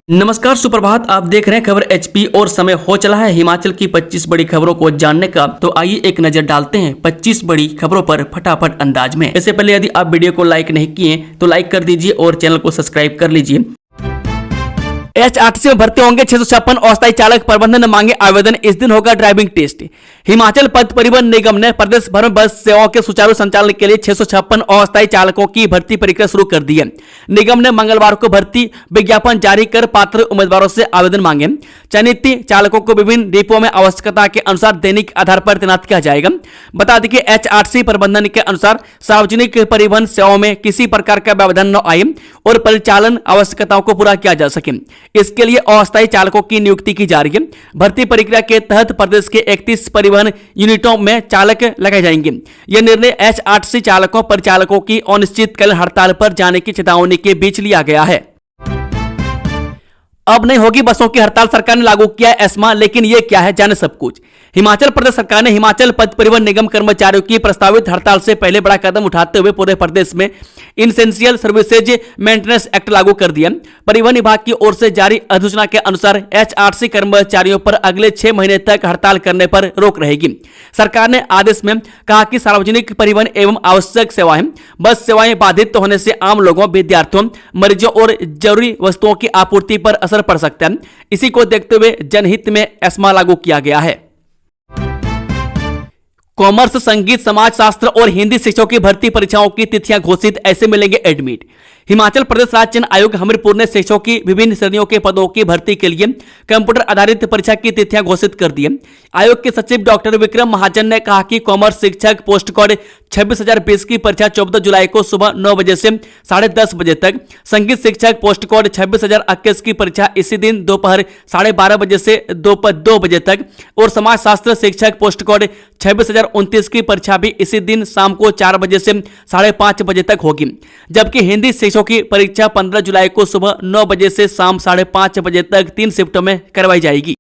नमस्कार, सुप्रभात। आप देख रहे हैं खबर एचपी और समय हो चला है हिमाचल की 25 बड़ी खबरों को जानने का। तो आइए एक नजर डालते हैं 25 बड़ी खबरों पर फटाफट अंदाज में। इससे पहले यदि आप वीडियो को लाइक नहीं किए तो लाइक कर दीजिए और चैनल को सब्सक्राइब कर लीजिए। एचआरटीसी में भर्ती होंगे 656 अस्थायी चालक, प्रबंधन ने मांगे आवेदन। इस दिन होगा ड्राइविंग टेस्ट। हिमाचल पथ परिवहन निगम ने प्रदेश भर में बस सेवाओं के सुचारू संचालन के लिए 656 अस्थायी चालकों की भर्ती प्रक्रिया शुरू कर दी है। निगम ने मंगलवार को भर्ती विज्ञापन जारी कर पात्र उम्मीदवारों से आवेदन मांगे। चयनित चालकों को विभिन्न डिपो में आवश्यकता के अनुसार दैनिक आधार पर तैनात किया जाएगा। बता दें कि एचआरटीसी प्रबंधन के अनुसार सार्वजनिक परिवहन सेवाओं में किसी प्रकार का व्यवधान न आए और परिचालन आवश्यकताओं को पूरा किया जा सके, इसके लिए अस्थायी चालकों की नियुक्ति की जा रही है। भर्ती प्रक्रिया के तहत प्रदेश के 31 परिवहन यूनिटों में चालक लगाए जाएंगे। यह निर्णय एचआरटीसी चालकों परिचालकों की अनिश्चितकालीन हड़ताल पर जाने की चेतावनी के बीच लिया गया है। अब नहीं होगी बसों की हड़ताल, सरकार ने लागू किया है एस्मा। लेकिन यह क्या है, जाने सब कुछ। हिमाचल प्रदेश सरकार ने हिमाचल पथ परिवहन निगम कर्मचारियों की प्रस्तावित हड़ताल से पहले बड़ा कदम उठाते हुए पूरे प्रदेश में इसेंशियल सर्विसेज मेंटेनेंस एक्ट लागू कर दिया। परिवहन विभाग की ओर से जारी अधिसूचना के अनुसार एचआरटीसी कर्मचारियों पर अगले 6 महीने तक हड़ताल करने पर रोक रहेगी। सरकार ने आदेश में कहा कि सार्वजनिक परिवहन एवं आवश्यक सेवाएं, बस सेवाएं बाधित होने से आम लोगों, विद्यार्थियों, मरीजों और जरूरी वस्तुओं की आपूर्ति पर असर पड़ सकता है। इसी को देखते हुए जनहित में एस्मा लागू किया गया है। कॉमर्स, संगीत, समाजशास्त्र और हिंदी शिक्षकों की भर्ती परीक्षाओं की तिथियां घोषित, ऐसे मिलेंगे एडमिट। हिमाचल प्रदेश राज्य चयन आयोग हमीरपुर ने शिक्षकों की विभिन्न श्रेणियों के पदों की भर्ती के लिए कंप्यूटर आधारित परीक्षा की तिथियां घोषित कर दी है। आयोग के सचिव डॉक्टर विक्रम महाजन ने कहा कि कॉमर्स शिक्षक पोस्ट कोड 26,020 की परीक्षा 14 जुलाई को सुबह 9 बजे से 10:30 बजे तक, संगीत शिक्षक पोस्ट कोड 26,021 की परीक्षा इसी दिन दोपहर 12:30 बजे से दोपहर 2 बजे तक और समाजशास्त्र शिक्षक पोस्ट कोड 26,029 की परीक्षा भी इसी दिन शाम को 4 बजे से 5:30 बजे तक होगी। जबकि हिंदी शिक्षकों की परीक्षा 15 जुलाई को सुबह 9 बजे से शाम 5:30 बजे तक 3 शिफ्टों में करवाई जाएगी।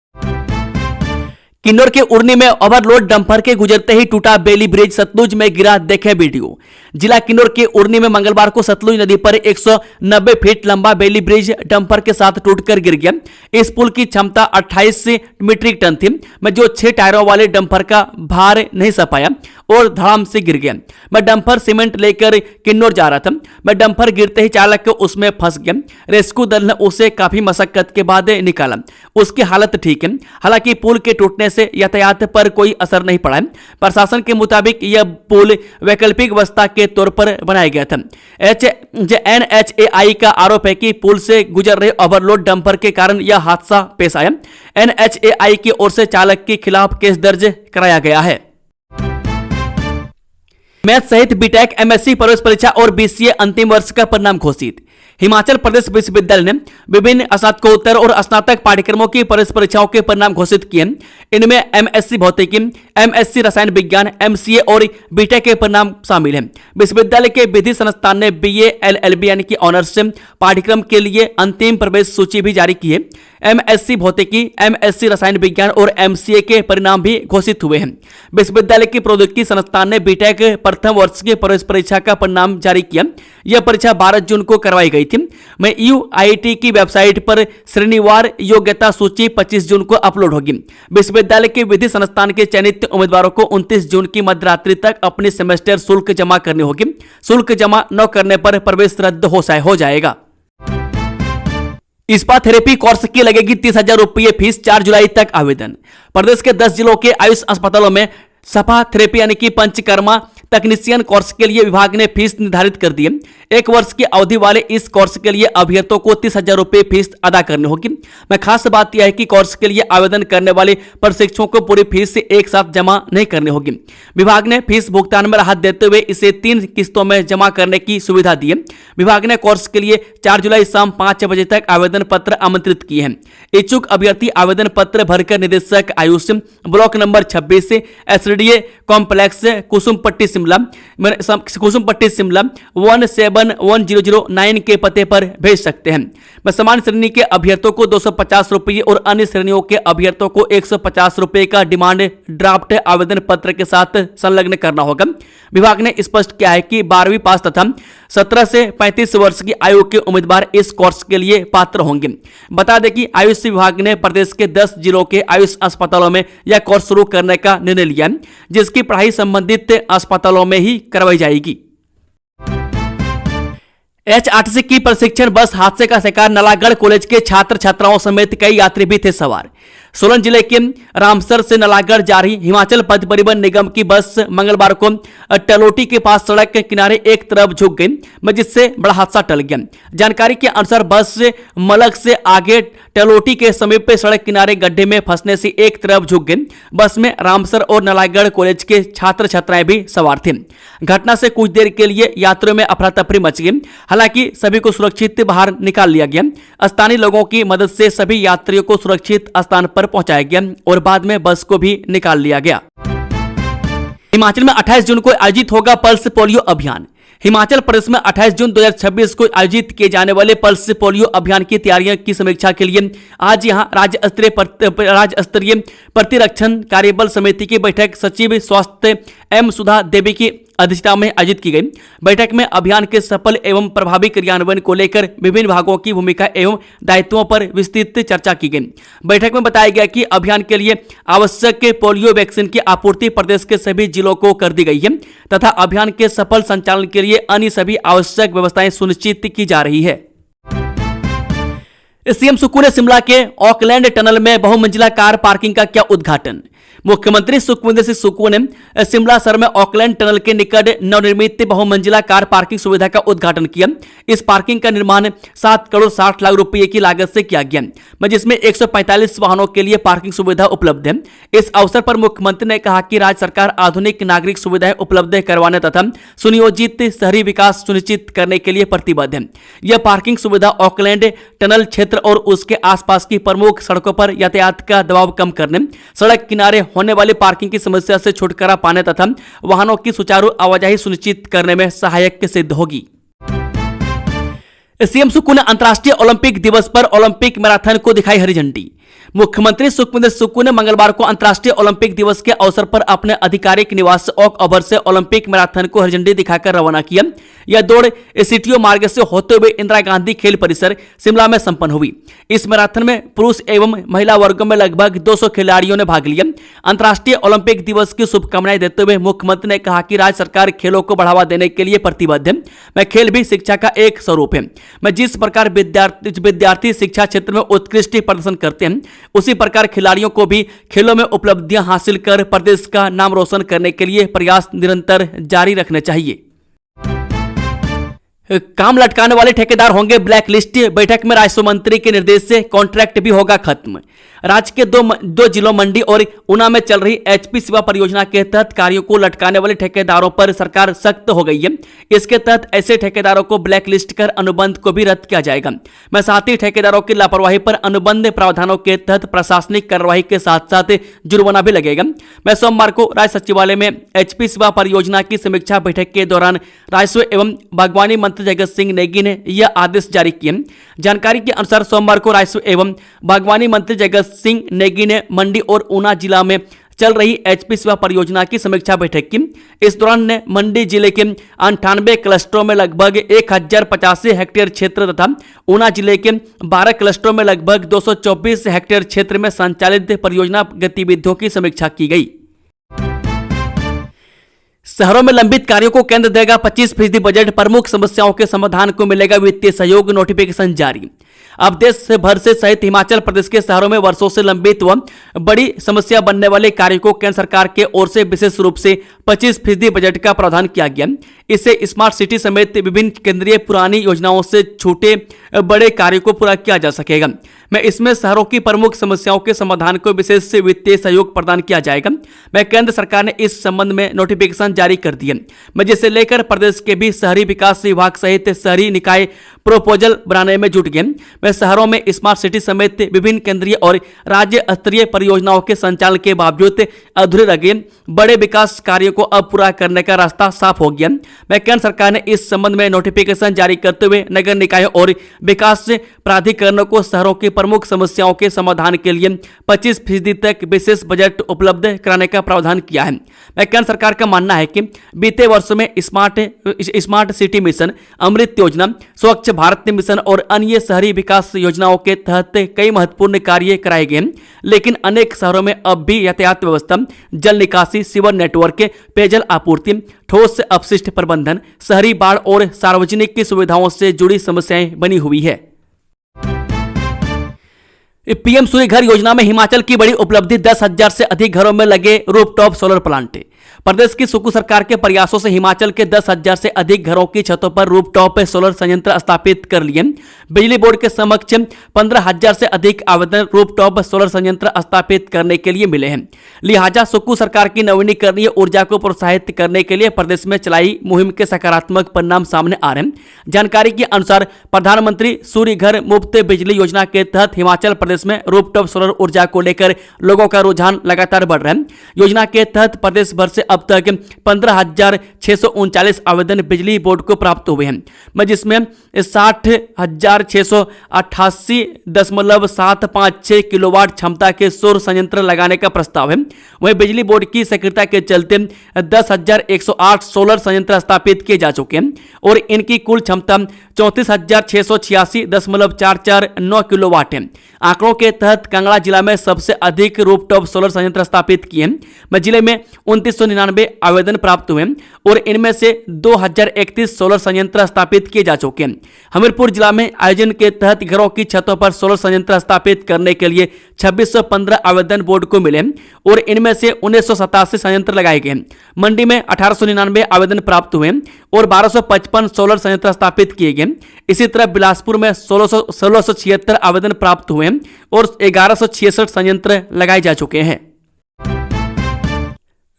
किन्नौर के उरनी में ओवरलोड डंपर के गुजरते ही टूटा बेली ब्रिज, सतलुज में गिरा, देखे वीडियो। जिला किन्नौर के उरनी में मंगलवार को सतलुज नदी पर 190 फीट लंबा बेली ब्रिज डंपर के साथ टूटकर गिर गया। इस पुल की क्षमता 28 मीट्रिक टन थी, में जो 6 टायरों वाले डंपर का भार नहीं सह पाया और धड़ाम से गिर गया। मैं डंपर सीमेंट लेकर किन्नौर जा रहा था। मैं डंपर गिरते ही चालक उसमें फंस गया। रेस्क्यू दल ने उसे काफी मशक्कत के बाद निकाला। उसकी हालत ठीक है। हालांकि पुल के टूटने से यातायात पर कोई असर नहीं पड़ा है। प्रशासन के मुताबिक यह पुल वैकल्पिक व्यवस्था के तौर पर बनाया गया था। एनएचएआई का आरोप है कि पुल से गुजर रहे ओवरलोड डंपर के कारण यह हादसा पेश आया। एनएचएआई की ओर से चालक के खिलाफ केस दर्ज कराया गया है। मैथ सहित बीटेक, एमएससी प्रवेश परीक्षा और बीसीए अंतिम वर्ष का परिणाम घोषित। हिमाचल प्रदेश विश्वविद्यालय ने विभिन्न स्नातकोत्तर और स्नातक पाठ्यक्रमों की प्रवेश परीक्षाओं के परिणाम घोषित किए। इनमें एमएससी भौतिकी, एमएससी रसायन विज्ञान, एमसीए और बीटेक के परिणाम शामिल हैं। विश्वविद्यालय के विधि संस्थान ने बीए, एलएलबी यानी कि ऑनर्स पाठ्यक्रम के लिए अंतिम प्रवेश सूची भी जारी की है। एमएससी भौतिकी, एमएससी रसायन विज्ञान और एमसीए के परिणाम भी घोषित हुए हैं। विश्वविद्यालय की प्रौद्योगिकी संस्थान ने बीटेक प्रथम वर्ष की प्रवेश परीक्षा का परिणाम जारी किया। यह परीक्षा 12 जून को करवाई गई थी। मैं यूआईटी की वेबसाइट पर श्रेणीवार योग्यता सूची 25 जून को अपलोड होगी। विश्वविद्यालय के विधि संस्थान के चयनित उम्मीदवारों को 29 जून की मध्यरात्रि तक अपनी सेमेस्टर शुल्क जमा करनी होगी। शुल्क जमा न करने पर प्रवेश रद्द हो जाएगा। स्पा थेरेपी कोर्स की लगेगी 30,000 रुपये फीस, 4 जुलाई तक आवेदन। प्रदेश के 10 जिलों के आयुष अस्पतालों में स्पा थेरेपी यानी कि पंचकर्मा तकनीशियन कोर्स के लिए विभाग ने फीस निर्धारित कर दी है। 1 वर्ष की अवधि वाले इस कोर्स के लिए अभ्यर्थियों को 30,000 रुपये फीस अदा करनी होगी। मैं खास बात यह है कि कोर्स के लिए आवेदन करने वाले प्रशिक्षुओं को पूरी फीस से एक साथ जमा नहीं करनी होगी। विभाग ने फीस भुगतान में राहत देते हुए इसे 3 किस्तों में जमा करने की सुविधा दी है। विभाग ने कोर्स के लिए 4 जुलाई शाम 5 बजे तक आवेदन पत्र आमंत्रित किए हैं। इच्छुक अभ्यर्थी आवेदन पत्र भरकर निदेशक Ayush, block number 26 SDA complex, Kusumpatti, Shimla Shimla Kusumpatti Shimla 171009 के पते पर भेज सकते हैं। मैं सामान्य श्रेणी के अभ्यर्थियों को 250 रुपये और अन्य श्रेणियों के अभ्यर्थियों को 150 रुपये का डिमांड ड्राफ्ट आवेदन पत्र के साथ संलग्न करना होगा। विभाग ने स्पष्ट किया है कि 12वीं पास तथा 17 से 35 वर्ष की आयु के उम्मीदवार इस कोर्स के लिए पात्र होंगे। बता दें कि आयुष विभाग ने प्रदेश के 10 जिलों के आयुष अस्पतालों में यह कोर्स शुरू करने का निर्णय लिया है, जिसकी पढ़ाई संबंधित अस्पतालों में ही करवाई जाएगी। HRTC की प्रशिक्षण बस हादसे का शिकार नलागढ़ कॉलेज के छात्र छात्राओं समेत कई यात्री भी थे सवार। सोलन जिले के रामसर से नलागढ़ जा रही हिमाचल पथ परिवहन निगम की बस मंगलवार को टलोटी के पास सड़क के किनारे एक तरफ झुक गई, जिससे बड़ा हादसा टल गया। जानकारी के अनुसार बस मलक से आगे टलोटी के समीप सड़क किनारे गड्ढे में फंसने से एक तरफ झुक गई। बस में रामसर और नलागढ़ कॉलेज के छात्र छात्राएं भी सवार थे। घटना से कुछ देर के लिए यात्रियों में अफरा तफरी मच गई। हालांकि सभी को सुरक्षित बाहर निकाल लिया गया। स्थानीय लोगों की मदद से सभी यात्रियों को सुरक्षित स्थान पर पहुंचाया गया और बाद में बस को भी निकाल लिया गया। हिमाचल में 28 जून को आयोजित होगा पल्स पोलियो अभियान। हिमाचल प्रदेश में 28 जून 2026 को आयोजित किए जाने वाले पल्स पोलियो अभियान की तैयारियों की समीक्षा के लिए आज यहां राज्य स्तरीय प्रतिरक्षण कार्यबल समिति की बैठक सचिव स्वास्थ्य एम सुधा देवी की अध्यक्षता में आयोजित की गई। बैठक में अभियान के सफल एवं प्रभावी क्रियान्वयन को लेकर विभिन्न विभागों की भूमिका एवं दायित्वों पर विस्तृत चर्चा की गई। बैठक में बताया गया कि अभियान के लिए आवश्यक पोलियो वैक्सीन की आपूर्ति प्रदेश के सभी जिलों को कर दी गई है तथा अभियान के सफल संचालन के लिए अन्य सभी आवश्यक व्यवस्थाएं सुनिश्चित की जा रही है। सीएम सुक्खू ने शिमला के ऑकलैंड टनल में बहुमंजिला कार पार्किंग का किया उद्घाटन। मुख्यमंत्री सुखविंदर सिंह सुक्खू ने शिमला शहर में ऑकलैंड टनल के निकट नवनिर्मित बहुमंजिला कार पार्किंग सुविधा का उद्घाटन किया। इस पार्किंग का निर्माण 7 करोड़ 60 लाख रुपए की लागत से किया गया, जिसमें 145 वाहनों के लिए पार्किंग सुविधा उपलब्ध है। इस अवसर पर मुख्यमंत्री ने कहा कि राज्य सरकार आधुनिक नागरिक सुविधाएं उपलब्ध करवाने तथा सुनियोजित शहरी विकास सुनिश्चित करने के लिए प्रतिबद्ध है। यह पार्किंग सुविधा ऑकलैंड टनल क्षेत्र और उसके आसपास की प्रमुख सड़कों पर यातायात का दबाव कम करने, सड़क किनारे होने वाली पार्किंग की समस्या से छुटकारा पाने तथा वाहनों की सुचारू आवाजाही सुनिश्चित करने में सहायक सिद्ध होगी। सीएम सुक्खू ने अंतर्राष्ट्रीय ओलंपिक दिवस पर ओलंपिक मैराथन को दिखाई हरी झंडी। मुख्यमंत्री सुखविंदर सुक्खू ने मंगलवार को अंतर्राष्ट्रीय ओलंपिक दिवस के अवसर पर अपने आधिकारिक निवास ओक ओवर से ओलंपिक मैराथन को हरी झंडी दिखाकर रवाना किया। यह दौड़ सीटीओ मार्ग से होते हुए इंदिरा गांधी खेल परिसर शिमला में संपन्न हुई। इस मैराथन में पुरुष एवं महिला वर्गों में लगभग 200 खिलाड़ियों ने भाग लिया। अंतर्राष्ट्रीय ओलंपिक दिवस की शुभकामनाएं देते हुए मुख्यमंत्री ने कहा कि राज्य सरकार खेलों को बढ़ावा देने के लिए प्रतिबद्ध है। मैं खेल भी शिक्षा का एक स्वरूप है। मैं जिस प्रकार विद्यार्थी शिक्षा क्षेत्र में उत्कृष्ट प्रदर्शन करते हैं, उसी प्रकार खिलाड़ियों को भी खेलों में उपलब्धियां हासिल कर प्रदेश का नाम रोशन करने के लिए प्रयास निरंतर जारी रखने चाहिए। काम लटकाने वाले ठेकेदार होंगे ब्लैक लिस्ट। बैठक में राजस्व मंत्री के निर्देश से कॉन्ट्रैक्ट भी होगा खत्म। राज्य के दो जिलों मंडी और ऊना में चल रही एचपी सेवा परियोजना के तहत कार्यों को लटकाने वाले ठेकेदारों पर सरकार सख्त हो गई है। इसके तहत ऐसे ठेकेदारों को ब्लैक लिस्ट कर अनुबंध को भी रद्द किया जाएगा। मैं साथ ही ठेकेदारों की लापरवाही पर अनुबंध प्रावधानों के तहत प्रशासनिक कार्रवाई के साथ साथ जुर्माना भी लगेगा। मैं सोमवार को राज्य सचिवालय में एचपी सेवा परियोजना की समीक्षा बैठक के दौरान राजस्व एवं बागवानी मंत्री जगत सिंह नेगी ने यह आदेश जारी किए। जानकारी के अनुसार सोमवार को राजस्व एवं बागवानी मंत्री जगत सिंह नेगी ने मंडी और ऊना जिला में चल रही एचपी सेवा परियोजना की समीक्षा बैठक की। इस दौरान ने मंडी जिले के 98 क्लस्टरों में लगभग 1085 हेक्टेयर क्षेत्र तथा ऊना जिले के 12 क्लस्टरों में लगभग 224 हेक्टेयर क्षेत्र में संचालित परियोजना गतिविधियों की समीक्षा की गई। शहरों में लंबित कार्यों को केंद्र देगा 25% बजट। प्रमुख समस्याओं के समाधान को मिलेगा वित्तीय सहयोग। नोटिफिकेशन जारी। अब देश भर से सहित हिमाचल प्रदेश के शहरों में वर्षों से लंबित व बड़ी समस्या बनने वाले कार्यों को केंद्र सरकार के ओर से विशेष रूप से 25% बजट का प्रावधान किया गया। इससे स्मार्ट सिटी समेत विभिन्न केंद्रीय पुरानी योजनाओं से छोटे बड़े कार्यों को पूरा किया जा सकेगा। मैं इसमें शहरों की प्रमुख समस्याओं के समाधान को विशेष वित्तीय सहयोग प्रदान किया जाएगा। मैं केंद्र सरकार ने इस संबंध में नोटिफिकेशन जारी कर दिए। मैं जिसे लेकर प्रदेश के भी शहरी विकास विभाग सहित शहरी निकाय प्रपोजल बनाने में जुट गए। वह शहरों में स्मार्ट सिटी समेत विभिन्न केंद्रीय और राज्य स्तरीय परियोजनाओं के संचालन के बावजूद अधूरे रह गए बड़े विकास कार्यों को अब पूरा करने का रास्ता साफ हो गया। वह केंद्र सरकार ने इस संबंध में नोटिफिकेशन जारी करते हुए नगर निकायों और विकास प्राधिकरणों को शहरों की प्रमुख समस्याओं के समाधान के लिए 25% तक विशेष बजट उपलब्ध कराने का प्रावधान किया है। वह केंद्र सरकार का मानना है कि बीते वर्षों में स्मार्ट सिटी मिशन, अमृत योजना, स्वच्छ भारत मिशन और अन्य शहरी विकास योजनाओं के तहत कई महत्वपूर्ण कार्य कराए गए, लेकिन अनेक शहरों में अब भी यातायात व्यवस्था, जल निकासी, सीवर नेटवर्क, पेयजल आपूर्ति, ठोस अपशिष्ट प्रबंधन, शहरी बाढ़ और सार्वजनिक सुविधाओं से जुड़ी समस्याएं बनी हुई है। पीएम सूर्य घर योजना में हिमाचल की बड़ी उपलब्धि, 10,000 से अधिक घरों में लगे रूफटॉप सोलर प्लांट। प्रदेश की सुक्खू सरकार के प्रयासों से हिमाचल के 10,000 से अधिक घरों की छतों पर रूफटॉप सोलर संयंत्र स्थापित कर लिए। बिजली बोर्ड के समक्ष 15,000 से अधिक आवेदन रूफटॉप सोलर संयंत्र स्थापित करने के लिए मिले हैं। लिहाजा सुक्खू सरकार की नवीनीकरणीय ऊर्जा को प्रोत्साहित करने के लिए प्रदेश में चलाई मुहिम के सकारात्मक परिणाम सामने आ रहे हैं। जानकारी के अनुसार प्रधानमंत्री सूर्य घर मुफ्त बिजली योजना के तहत हिमाचल प्रदेश में रूफटॉप सोलर ऊर्जा को लेकर लोगों का रुझान लगातार बढ़ रहा है। योजना के तहत प्रदेश भर से अब तक 15,639 आवेदन बिजली बोर्ड को प्राप्त हुए हैं, जिसमें 60,688.756 किलोवाट क्षमता के सौर संयंत्र लगाने का प्रस्ताव है। वहीं बिजली बोर्ड की सक्रियता के चलते 10,108 सोलर संयंत्र स्थापित किए जा चुके हैं और इनकी कुल क्षमता 34,686.449 किलोवाट है। आंकड़ों के तहत कांगड़ा जिला में सबसे अधिक रूफटॉप सोलर संयंत्र स्थापित किए हैं। जिले में 2999 आवेदन प्राप्त हुए और इनमें से 2,031 सोलर संयंत्र स्थापित किए जा चुके हैं। हमीरपुर जिला में आयोजन के तहत घरों की छतों पर सोलर संयंत्र स्थापित करने के लिए 2615 आवेदन बोर्ड को मिले और इनमें से 1987 संयंत्र लगाए गए। मंडी में 1899 आवेदन प्राप्त हुए और 1255 सोलर संयंत्र स्थापित किए गए। इसी तरह बिलासपुर में 1676 आवेदन प्राप्त हुए और 1166 संयंत्र लगाए जा चुके हैं।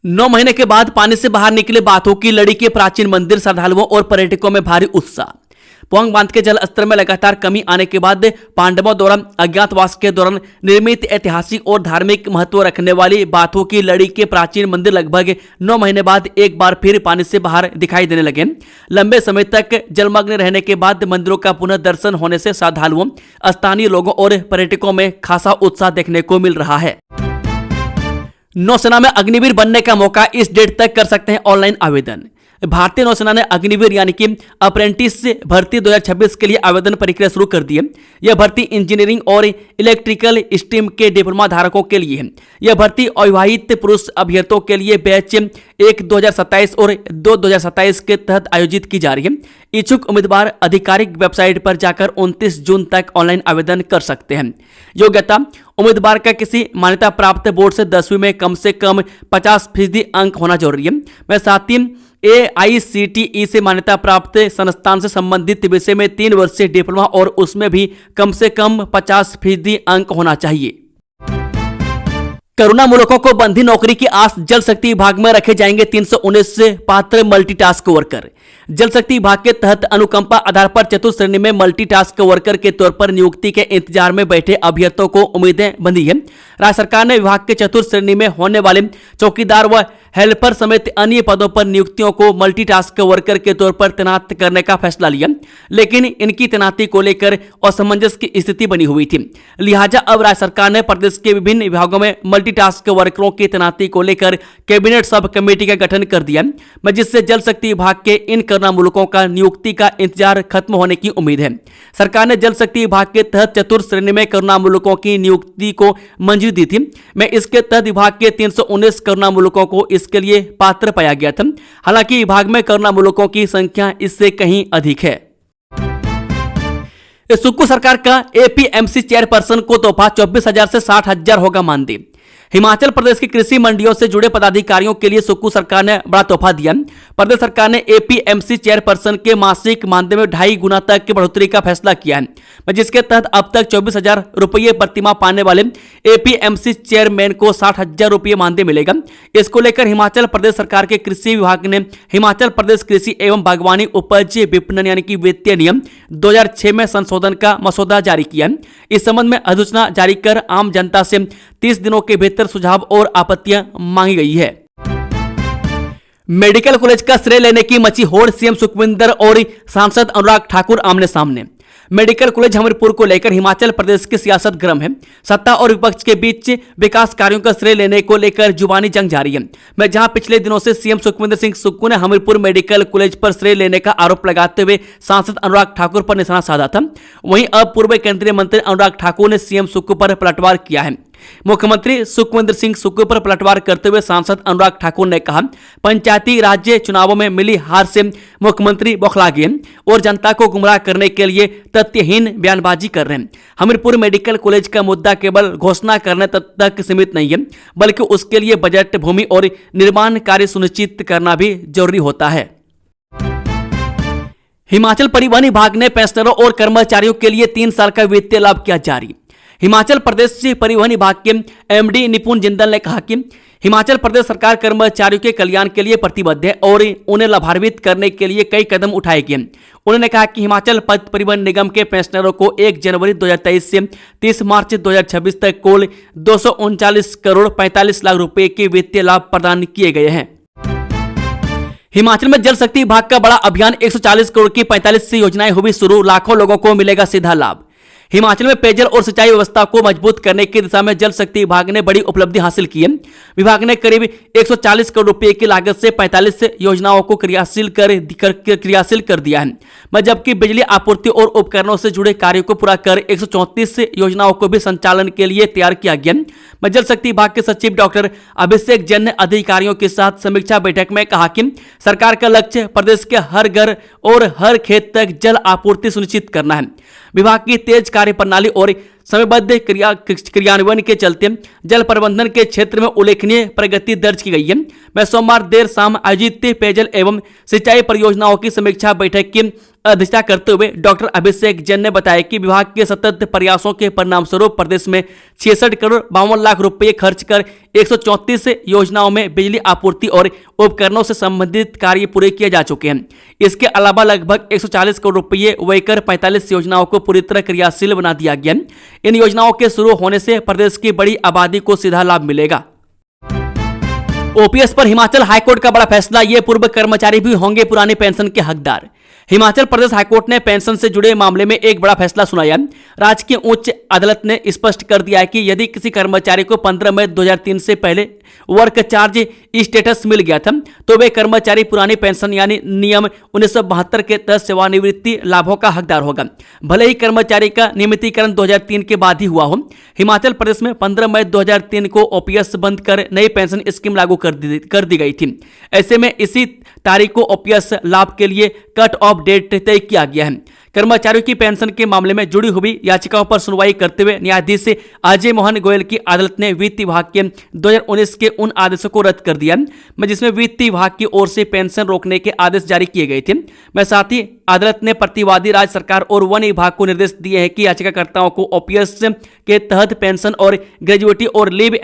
9 महीने के बाद पानी से बाहर निकले बाथू की लड़ी के प्राचीन मंदिर, श्रद्धालुओं और पर्यटकों में भारी उत्साह। पोंग बांध के जल स्तर में लगातार कमी आने के बाद पांडवों द्वारा अज्ञातवास के दौरान निर्मित ऐतिहासिक और धार्मिक महत्व रखने वाली बाथू की लड़ी के प्राचीन मंदिर लगभग 9 महीने बाद एक बार फिर पानी से बाहर दिखाई देने लगे। लंबे समय तक जलमग्न रहने के बाद मंदिरों का पुनः दर्शन होने से श्रद्धालुओं, स्थानीय लोगों और पर्यटकों में खासा उत्साह देखने को मिल रहा है। नौसेना में अग्निवीर बनने का मौका, इस डेट तक कर सकते हैं ऑनलाइन आवेदन। भारतीय नौसेना ने अग्निवीर यानी कि अप्रेंटिस भर्ती 2026 के लिए आवेदन प्रक्रिया शुरू कर दी है। यह भर्ती इंजीनियरिंग और इलेक्ट्रिकल स्ट्रीम के डिप्लोमा धारकों के लिए है। यह भर्ती अविवाहित पुरुष अभ्यर्थियों के लिए बैच 1 2027 और 2 2027 के तहत आयोजित की जा रही है। इच्छुक उम्मीदवार आधिकारिक वेबसाइट पर जाकर 29 जून तक ऑनलाइन आवेदन कर सकते हैं। योग्यता: उम्मीदवार का किसी मान्यता प्राप्त बोर्ड से 10वीं में कम से कम 50% अंक होना जरूरी है। वह साथ ही AICTE से मान्यता प्राप्त संस्थान से संबंधित विषय में 3 वर्षीय डिप्लोमा और उसमें भी कम से कम 50% अंक होना चाहिए। कोरोना मूलकों को बंधी नौकरी की आस, जल शक्ति विभाग में रखे जाएंगे 319 पात्र मल्टीटास्क वर्कर। जल शक्ति विभाग के तहत अनुकंपा आधार पर चतुर्थ श्रेणी में मल्टीटास्क वर्कर के तौर पर नियुक्ति के इंतजार में बैठे अभ्यर्थियों को उम्मीदें बंधी है। राज्य सरकार ने विभाग के चतुर्थ श्रेणी में होने वाले चौकीदार व हेल्पर समेत अन्य पदों पर नियुक्तियों को मल्टीटास्क वर्कर के तौर पर तैनात करने का फैसला लिया, लेकिन इनकी तैनाती को लेकर असमंजस की स्थिति बनी हुई थी। लिहाजा अब राज्य सरकार ने प्रदेश के विभिन्न विभागों में मल्टीटास्क वर्करों की तैनाती को लेकर कैबिनेट सब कमेटी का गठन कर दिया, जिससे जल शक्ति विभाग के इन कोरोना मूलकों का नियुक्ति का इंतजार खत्म होने की उम्मीद है। सरकार ने जल शक्ति विभाग के तहत चतुर्थ श्रेणी में कोरोना मूलकों की नियुक्ति को मंजूरी दी थी। मैं इसके तहत विभाग के 319 कोरोना मूलकों को इसके लिए पात्र पाया गया था। हालांकि विभाग में कोरोना मूलकों की संख्या इससे कहीं अधिक है। सुक्खू सरकार का APMC चेयरपर्सन को तोहफा, 24,000 से 60,000 होगा मानदेय। हिमाचल प्रदेश की कृषि मंडियों से जुड़े पदाधिकारियों के लिए सुक्कू सरकार ने बड़ा तोहफा दिया। प्रदेश सरकार ने एपीएमसी चेयरपर्सन के मासिक मानदेय में 2.5 गुना तक की बढ़ोतरी का फैसला किया है, जिसके तहत अब तक 24,000 रुपये प्रतिमाह पाने वाले एपीएमसी चेयरमैन को 60,000 रुपये मानदेय मिलेगा। इसको लेकर हिमाचल प्रदेश सरकार के कृषि विभाग ने हिमाचल प्रदेश कृषि एवं बागवानी उपज विपणन यानी कि वित्तीय नियम 2006 में संशोधन का मसौदा जारी किया। इस संबंध में अधिसूचना जारी कर आम जनता से 30 दिनों के भीतर सुझाव और आपत्तियां मांगी गई है। मेडिकल कॉलेज का श्रेय लेने की मची होड़, सीएम सुखविंदर और सांसद अनुराग ठाकुर आमने सामने। मेडिकल कॉलेज हमीरपुर को लेकर हिमाचल प्रदेश की सियासत गर्म है। सत्ता और विपक्ष के बीच विकास कार्यों का श्रेय लेने को लेकर जुबानी जंग जारी है। मैं जहां पिछले दिनों से सीएम सुखविंदर सिंह सुक्खू ने हमीरपुर मेडिकल कॉलेज पर श्रेय लेने का आरोप लगाते हुए सांसद अनुराग ठाकुर पर निशाना साधा था, वहीं अब पूर्व केंद्रीय मंत्री अनुराग ठाकुर ने सीएम सुक्खू पर पलटवार किया है। मुख्यमंत्री सुखविंदर सिंह सुक्खू पर पलटवार करते हुए सांसद अनुराग ठाकुर ने कहा, पंचायती राज्य चुनावों में मिली हार से मुख्यमंत्री बौखला गए और जनता को गुमराह करने के लिए तथ्यहीन बयानबाजी कर रहे हैं। हमीरपुर मेडिकल कॉलेज का मुद्दा केवल घोषणा करने तक सीमित नहीं है, बल्कि उसके लिए बजट, भूमि और निर्माण कार्य सुनिश्चित करना भी जरूरी होता है। हिमाचल परिवहन विभाग ने पेंशनरों और कर्मचारियों के लिए 3 साल का वित्तीय लाभ किया जारी। हिमाचल प्रदेश परिवहन विभाग के एमडी निपुण जिंदल ने कहा कि हिमाचल प्रदेश सरकार कर्मचारियों के कल्याण के लिए प्रतिबद्ध है और उन्हें लाभान्वित करने के लिए कई कदम उठाएगी। उन्होंने कहा कि हिमाचल पथ परिवहन निगम के पेंशनरों को 1 जनवरी 2023 से 30 मार्च 2026 तक कुल 239 करोड़ 45 लाख रुपए के वित्तीय लाभ प्रदान किए गए हैं। हिमाचल में जल शक्ति विभाग का बड़ा अभियान, 140 करोड़ की 45 योजनाएं हुई शुरू, लाखों लोगों को मिलेगा सीधा लाभ। हिमाचल में पेयजल और सिंचाई व्यवस्था को मजबूत करने की दिशा में जल शक्ति विभाग ने बड़ी उपलब्धि हासिल की है। विभाग ने करीब 140 करोड़ रुपए की लागत से 45 योजनाओं को क्रियाशील कर दिया है, जबकि बिजली आपूर्ति और उपकरणों से जुड़े कार्यों को पूरा कर 134 योजनाओं को भी संचालन के लिए तैयार किया गया। जल शक्ति विभाग के सचिव डॉक्टर अभिषेक जैन ने अधिकारियों के साथ समीक्षा बैठक में कहा कि सरकार का लक्ष्य प्रदेश के हर घर और हर खेत तक जल आपूर्ति सुनिश्चित करना है। विभाग की तेज कार्य प्रणाली और समयबद्ध क्रियान्वयन के चलते जल प्रबंधन के क्षेत्र में उल्लेखनीय प्रगति दर्ज की गई है। मैं सोमवार देर शाम आयोजित पेयजल एवं सिंचाई परियोजनाओं की समीक्षा बैठक की अध्यक्षता करते हुए डॉक्टर अभिषेक जैन ने बताया कि विभाग के सतत प्रयासों के परिणामस्वरूप प्रदेश में 66 करोड़ 52 लाख रुपए खर्च कर 134 योजनाओं में बिजली आपूर्ति और उपकरणों से संबंधित कार्य पूरे किए जा चुके हैं। इसके अलावा लगभग 140 करोड़ रुपए व्यय कर 45 योजनाओं को पूरी तरह क्रियाशील बना दिया गया। इन योजनाओं के शुरू होने से प्रदेश की बड़ी आबादी को सीधा लाभ मिलेगा। ओपीएस पर हिमाचल हाईकोर्ट का बड़ा फैसला, ये पूर्व कर्मचारी भी होंगे पुरानी पेंशन के हकदार। हिमाचल प्रदेश हाईकोर्ट ने पेंशन से जुड़े मामले में एक बड़ा फैसला सुनाया। राज्य की उच्च अदालत ने स्पष्ट कर दिया है कि यदि किसी कर्मचारी को 15 मई 2003 से पहले वर्क चार्ज स्टेटस मिल गया था तो वे कर्मचारी पुरानी पेंशन यानी नियम 1972 के तहत सेवानिवृत्ति लाभों का हकदार होगा, भले ही कर्मचारी का नियमितीकरण 2003 के बाद ही हुआ हो। हिमाचल प्रदेश में 15 मई 2003 को ओपीएस बंद कर नई पेंशन स्कीम लागू कर दी गई थी। ऐसे में इसी तारीख को ओपीएस लाभ के लिए कट ऑफ डेट तय किया गया है। कर्मचारियों की पेंशन के मामले में जुड़ी हुई याचिकाओं पर सुनवाई करते हुए न्यायाधीश अजय मोहन गोयल की अदालत ने वित्त विभाग के 2019 के उन आदेशों को रद्द कर दिया जिसमें वित्त विभाग की ओर से पेंशन रोकने के आदेश जारी किए गए थे। साथ ही अदालत ने प्रतिवादी राज्य सरकार और वन विभाग को निर्देश दिए हैं कि याचिकाकर्ताओं को ओपीएस के तहत पेंशन और ग्रेजुएटी और लीव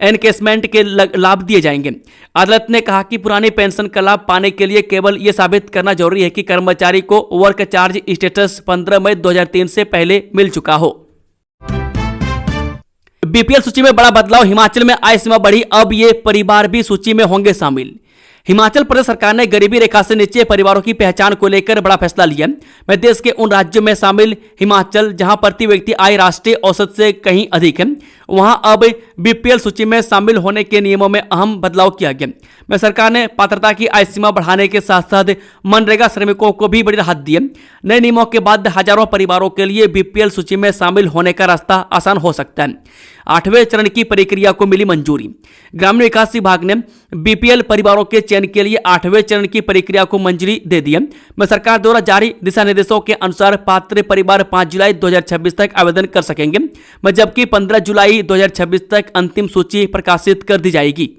एनकेसमेंट के लाभ दिए जाएंगे। अदालत ने कहा कि पुरानी पेंशन का लाभ पाने के लिए केवल यह साबित करना जरूरी है कि कर्मचारी को वर्क चार्ज स्टेटस 15 मई 2003 से पहले मिल चुका हो। बीपीएल सूची में बड़ा बदलाव, हिमाचल में आय सीमा बढ़ी, अब ये परिवार भी सूची में होंगे शामिल। हिमाचल प्रदेश सरकार ने गरीबी रेखा से नीचे परिवारों की पहचान को लेकर बड़ा फैसला लिया। मैं देश के उन राज्यों में शामिल हिमाचल जहां प्रति व्यक्ति आय राष्ट्रीय औसत से कहीं अधिक है, वहां अब बीपीएल सूची में शामिल होने के नियमों में अहम बदलाव किया गया। मैं सरकार ने पात्रता की आय सीमा बढ़ाने के साथ साथ मनरेगा श्रमिकों को भी बड़ी राहत दी है। नए नियमों के बाद हजारों परिवारों के लिए बीपीएल सूची में शामिल होने का रास्ता आसान हो सकता है। 8वें चरण की प्रक्रिया को मिली मंजूरी। ग्रामीण विकास विभाग ने बीपीएल परिवारों के चयन के लिए 8वें चरण की प्रक्रिया को मंजूरी दे दी है। मैं सरकार द्वारा जारी दिशा निर्देशों के अनुसार पात्र परिवार 5 जुलाई 2026 तक आवेदन कर सकेंगे, जबकि 15 जुलाई जनवरी 2026 तक अंतिम सूची प्रकाशित कर दी जाएगी।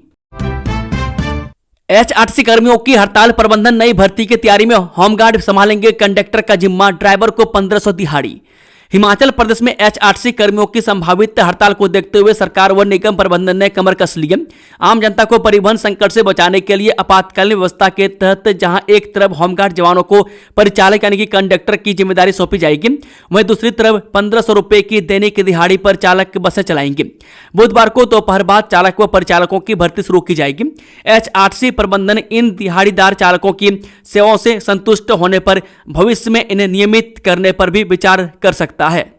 एचआरटीसी कर्मियों की हड़ताल, प्रबंधन नई भर्ती की तैयारी में, होमगार्ड संभालेंगे कंडक्टर का जिम्मा, ड्राइवर को 1500 दिहाड़ी। हिमाचल प्रदेश में एचआरटीसी कर्मियों की संभावित हड़ताल को देखते हुए सरकार व निगम प्रबंधन ने कमर कस ली है। आम जनता को परिवहन संकट से बचाने के लिए आपातकालीन व्यवस्था के तहत जहां एक तरफ होमगार्ड जवानों को परिचालक यानी कि कंडक्टर की जिम्मेदारी सौंपी जाएगी, वहीं दूसरी तरफ 1500 रुपए की दैनिक दिहाड़ी पर चालक बसें चलाएंगे। बुधवार को दोपहर बाद चालक व परिचालकों की भर्ती शुरू की जाएगी। एचआरटीसी प्रबंधन इन दिहाड़ीदार चालकों की सेवाओं से संतुष्ट होने पर भविष्य में इन्हें नियमित करने पर भी विचार कर सकता है।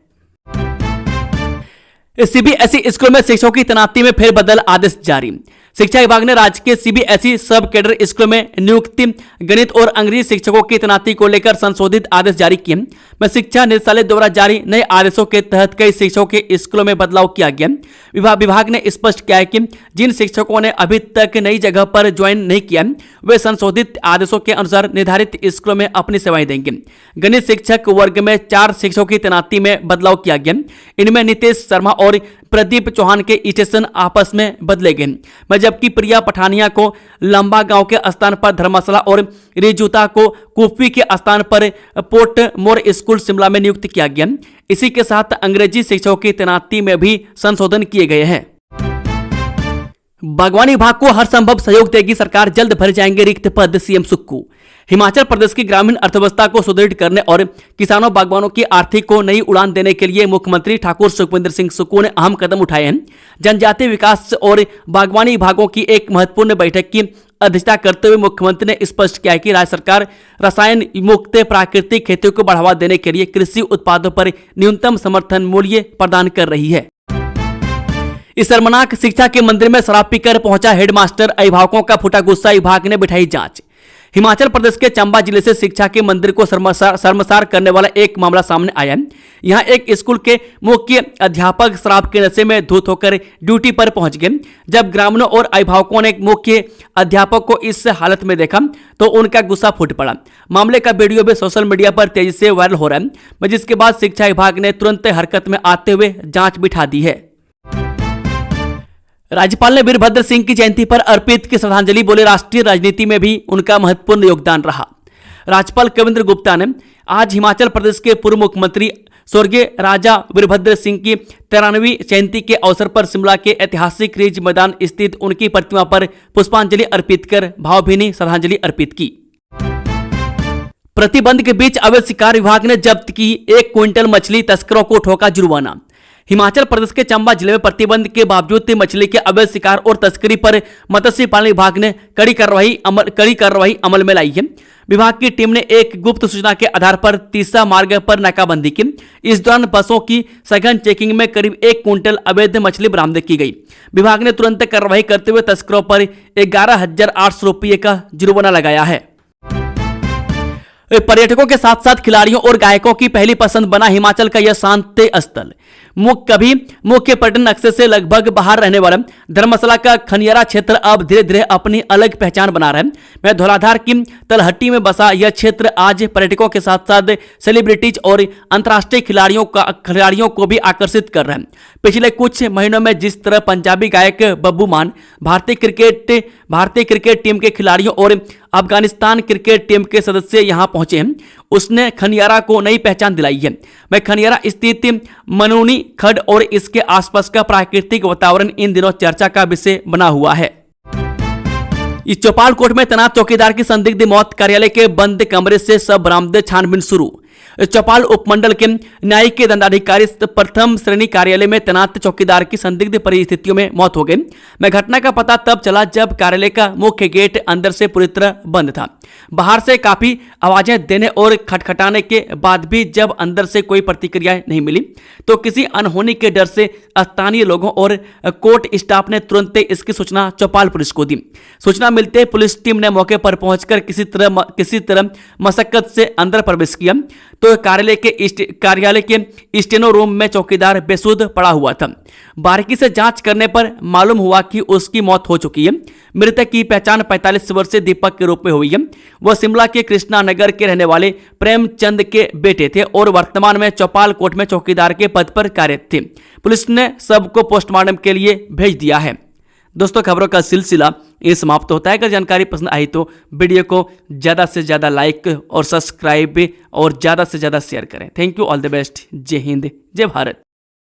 सीबीएसई स्कूल में शिक्षकों की तैनाती में फेरबदल, आदेश जारी। शिक्षा विभाग ने राज्य के सीबीएसई सब कैडर स्कूल में नियुक्ति, गणित और अंग्रेजी शिक्षकों की तैनाती को लेकर संशोधित आदेश जारी किए। में शिक्षा निदेशालय द्वारा जारी नए आदेशों के तहत कई शिक्षकों के स्कूलों में बदलाव किया गया। विभाग ने स्पष्ट किया है कि जिन शिक्षकों ने अभी तक नई जगह पर ज्वाइन नहीं किया, वे संशोधित आदेशों के अनुसार निर्धारित स्कूलों में अपनी सेवाएं देंगे। गणित शिक्षक वर्ग में 4 शिक्षकों की तैनाती में बदलाव किया गया। इनमें नितेश शर्मा और प्रदीप चौहान के स्टेशन आपस में बदले गए, जबकि प्रिया पठानिया को लंबा गांव के स्थान पर धर्मशाला और रिजुता को कुफी के स्थान पर पोर्ट मोर स्कूल शिमला में नियुक्त किया गया। इसी के साथ अंग्रेजी शिक्षकों की तैनाती में भी संशोधन किए गए हैं। बागवानी विभाग को हर संभव सहयोग देगी सरकार, जल्द भर जाएंगे रिक्त पद, सीएम सुक्कू। हिमाचल प्रदेश की ग्रामीण अर्थव्यवस्था को सुदृढ़ करने और किसानों बागवानों की आर्थिक को नई उड़ान देने के लिए मुख्यमंत्री ठाकुर सुखविंदर सिंह सुक्कू ने अहम कदम उठाए हैं। जनजातीय विकास और बागवानी विभागों की एक महत्वपूर्ण बैठक की अध्यक्षता करते हुए मुख्यमंत्री ने स्पष्ट किया कि राज्य सरकार रसायन मुक्त प्राकृतिक खेती को बढ़ावा देने के लिए कृषि उत्पादों पर न्यूनतम समर्थन मूल्य प्रदान कर रही है। इस शर्मनाक शिक्षा के मंदिर में शराब पीकर पहुंचा हेडमास्टर, अभिभावकों का फूटा गुस्सा, विभाग ने बिठाई जांच। हिमाचल प्रदेश के चंबा जिले से शिक्षा के मंदिर को शर्मसार करने वाला एक मामला सामने आया है। यहां एक स्कूल के मुख्य अध्यापक शराब के नशे में धुत होकर ड्यूटी पर पहुंच गए। जब ग्रामीणों और अभिभावकों ने मुख्य अध्यापक को इस हालत में देखा तो उनका गुस्सा फूट पड़ा। मामले का वीडियो भी सोशल मीडिया पर तेजी से वायरल हो रहा है, जिसके बाद शिक्षा विभाग ने तुरंत हरकत में आते हुए जांच बिठा दी है। राज्यपाल ने वीरभद्र सिंह की जयंती पर अर्पित की श्रद्धांजलि, बोले राष्ट्रीय राजनीति में भी उनका महत्वपूर्ण योगदान रहा। राज्यपाल कविंद्र गुप्ता ने आज हिमाचल प्रदेश के पूर्व मुख्यमंत्री स्वर्गीय राजा वीरभद्र सिंह की 93वीं जयंती के अवसर पर शिमला के ऐतिहासिक रिज मैदान स्थित उनकी प्रतिमा पर पुष्पांजलि अर्पित कर भावभीनी श्रद्धांजलि अर्पित की। प्रतिबंध के बीच अवैध शिकार, विभाग ने जब्त की 1 क्विंटल मछली, तस्करों को ठोका जुर्माना। हिमाचल प्रदेश के चंबा जिले में प्रतिबंध के बावजूद मछली के अवैध शिकार और तस्करी पर मत्स्य पालन विभाग ने कड़ी कार्रवाई अमल में लाई है। विभाग की टीम ने एक गुप्त सूचना के आधार पर तीसा मार्ग पर नाकाबंदी की। इस दौरान बसों की सघन चेकिंग में करीब 1 क्विंटल अवैध मछली बरामद की गई। विभाग ने तुरंत कार्रवाई करते हुए तस्करों पर 11,800 रुपये का जुर्माना लगाया है। पर्यटकों के साथ साथ खिलाड़ियों और गायकों की पहली पसंद बना हिमाचल का यह शांत स्थल। मुख्य पर्यटन नक्शे से लगभग बाहर रहने वाला धर्मशाला का खनियारा क्षेत्र अब धीरे धीरे अपनी अलग पहचान बना रहा है। मैं धौलाधार की तलहट्टी में बसा यह क्षेत्र आज पर्यटकों के साथ साथ सेलिब्रिटीज और अंतर्राष्ट्रीय खिलाड़ियों को भी आकर्षित कर रहा है। पिछले कुछ महीनों में जिस तरह पंजाबी गायक बब्बू मान, भारतीय क्रिकेट टीम के खिलाड़ियों और अफगानिस्तान क्रिकेट टीम के सदस्य यहां पहुंचे हैं, उसने खनियारा को नई पहचान दिलाई है। वह खनियारा स्थित मनूनी खड्ड और इसके आसपास का प्राकृतिक वातावरण इन दिनों चर्चा का विषय बना हुआ है। इस चौपाल कोर्ट में तैनात चौकीदार की संदिग्ध मौत, कार्यालय के बंद कमरे से सब बरामदे, छानबीन शुरू। चौपाल उपमंडल के न्यायिक दंडाधिकारी प्रथम श्रेणी कार्यालय में तैनात चौकीदार की संदिग्ध परिस्थितियों में मौत हो गई। घटना का पता तब चला जब कार्यालय का मुख्य गेट अंदर से पूरी तरह बंद था। बाहर से काफी आवाजें देने और खटखटाने के बाद भी जब अंदर से कोई प्रतिक्रिया नहीं मिली तो किसी अनहोनी के डर से स्थानीय लोगों और कोर्ट स्टाफ ने तुरंत इसकी सूचना चौपाल पुलिस को दी। सूचना मिलते ही पुलिस टीम ने मौके पर पहुंचकर किसी तरह मशक्कत से अंदर प्रवेश किया तो कार्यालय के स्टेनो रूम में चौकीदार बेसुध पड़ा हुआ था। बारीकी से जांच करने पर मालूम हुआ कि उसकी मौत हो चुकी है। मृतक की पहचान 45 वर्षीय दीपक के रूप में हुई है। वह शिमला के कृष्णा नगर के रहने वाले प्रेमचंद के बेटे थे और वर्तमान में चौपाल कोर्ट में चौकीदार के पद पर कार्यरत थे। पुलिस ने सबको पोस्टमार्टम के लिए भेज दिया है। दोस्तों, खबरों का सिलसिला ये समाप्त होता है। अगर जानकारी पसंद आई तो वीडियो को ज़्यादा से ज़्यादा लाइक और सब्सक्राइब और ज़्यादा से ज़्यादा शेयर करें। Thank you, all the best. जय हिंद, जय भारत।